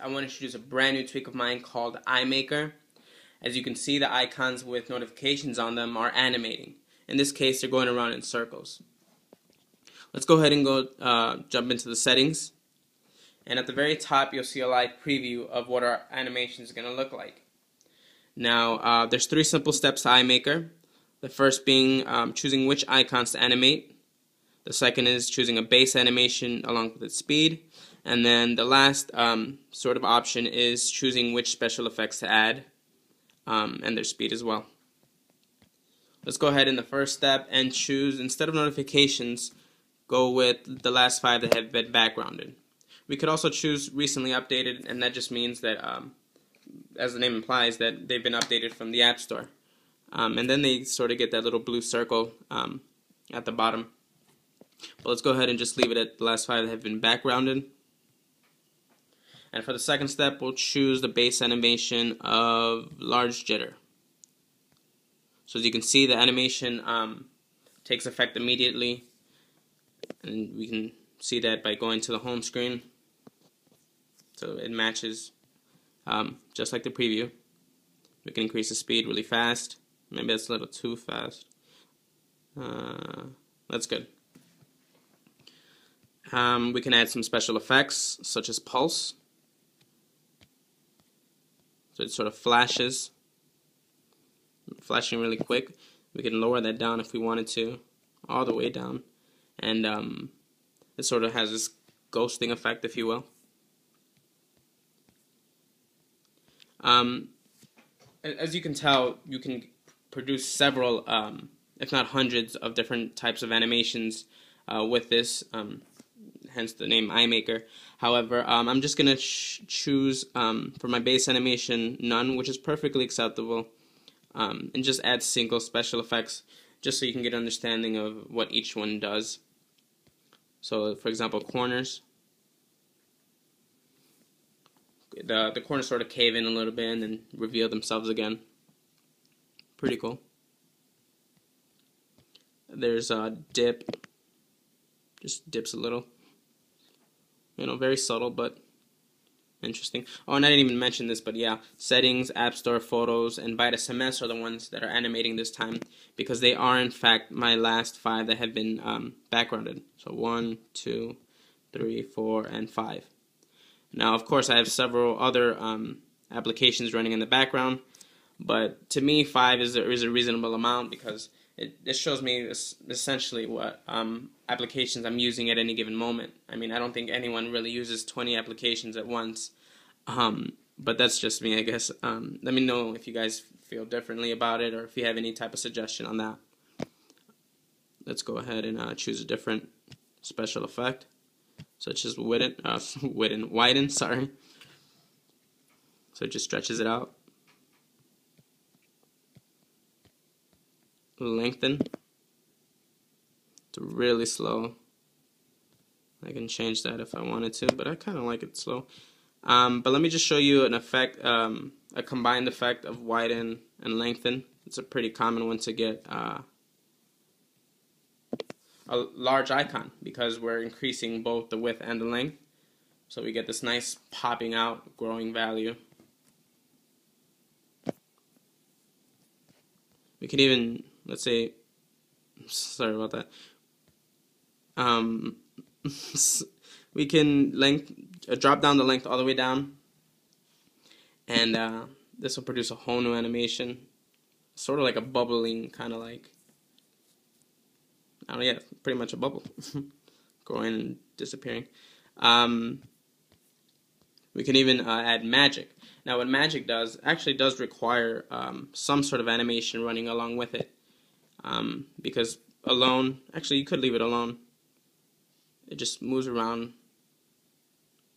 I want to introduce a brand new tweak of mine called iMaker. As you can see, the icons with notifications on them are animating. In this case, they're going around in circles. Let's go ahead and jump into the settings. And at the very top, you'll see a live preview of what our animation is going to look like. Now, there's 3 simple steps to iMaker. The first being choosing which icons to animate. The second is choosing a base animation along with its speed. And then the last sort of option is choosing which special effects to add and their speed as well. Let's go ahead in the first step and choose, instead of notifications, go with the last 5 that have been backgrounded. We could also choose recently updated, and that just means that, as the name implies, that they've been updated from the App Store. And then they sort of get that little blue circle at the bottom. But let's go ahead and just leave it at the last 5 that have been backgrounded. And for the second step, we'll choose the base animation of large jitter. So as you can see, the animation takes effect immediately, and we can see that by going to the home screen. So it matches just like the preview. We can increase the speed really fast. Maybe that's a little too fast. That's good. We can add some special effects such as pulse. So it sort of flashes, flashing really quick. We can lower that down if we wanted to, all the way down. And it sort of has this ghosting effect, if you will. As you can tell, you can produce several, if not hundreds, of different types of animations with this, hence the name iMaker. However, I'm just going to choose, for my base animation, none, which is perfectly acceptable, and just add single special effects, just so you can get an understanding of what each one does. So, for example, corners. The corners sort of cave in a little bit and then reveal themselves again. Pretty cool. There's a dip. Just dips a little. You know, very subtle, but interesting. Oh, and I didn't even mention this, but yeah, settings, App Store, photos, and Vitus MS are the ones that are animating this time, because they are, in fact, my last 5 that have been backgrounded. So 1, 2, 3, 4, and 5. Now, of course, I have several other applications running in the background, but to me, 5 is a reasonable amount, because it shows me essentially what applications I'm using at any given moment. I mean, I don't think anyone really uses 20 applications at once, but that's just me, I guess. Let me know if you guys feel differently about it, or if you have any type of suggestion on that. Let's go ahead and choose a different special effect, such as widen, sorry. So it just stretches it out. Lengthen. It's really slow. I can change that if I wanted to, but I kind of like it slow. But let me just show you an effect, a combined effect of widen and lengthen. It's a pretty common one to get a large icon, because we're increasing both the width and the length. So we get this nice popping out, growing value. We can even, let's say, sorry about that. We can drop down the length all the way down, and this will produce a whole new animation, sort of like a bubbling, kind of like, I don't know, yeah, pretty much a bubble, growing and disappearing. We can even add magic. Now, what magic does actually does require some sort of animation running along with it, because alone, actually you could leave it alone. It just moves around,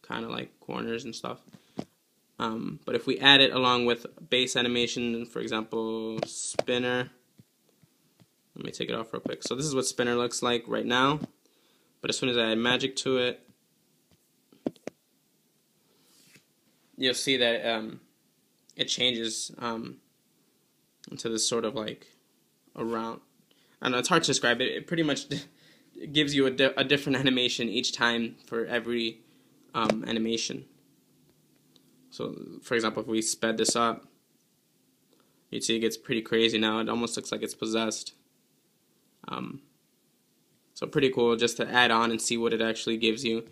kind of like corners and stuff. But if we add it along with base animation, for example, spinner. Let me take it off real quick. So this is what spinner looks like right now. But as soon as I add magic to it, you'll see that it changes into this sort of like around. I don't know, it's hard to describe it. It pretty much gives you a different animation each time for every animation. So for example, if we sped this up, you'd see it gets pretty crazy now. It almost looks like it's possessed. So pretty cool just to add on and see what it actually gives you.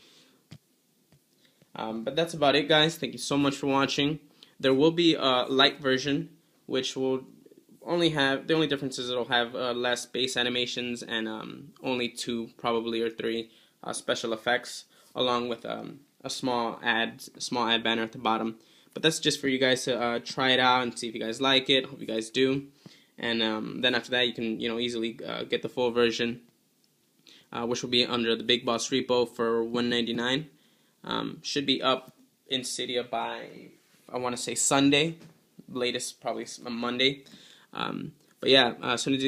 But that's about it, guys. Thank you so much for watching. There will be a Lite version, which will only have, the only difference is it'll have less base animations and only 2 probably or 3 special effects, along with a small ad banner at the bottom. But that's just for you guys to try it out and see if you guys like it. Hope you guys do. And then after that, you can easily get the full version, which will be under the Big Boss repo for $1.99. Should be up in Cydia by, I want to say, Sunday, latest probably Monday. But yeah, as soon as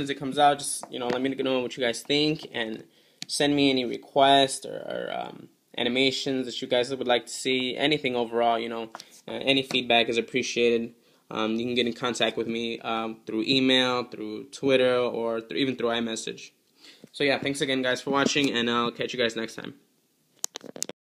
it comes out, just let me know what you guys think, and send me any requests or animations that you guys would like to see. Anything overall, any feedback is appreciated. You can get in contact with me through email, through Twitter, or even through iMessage. So yeah, thanks again, guys, for watching, and I'll catch you guys next time.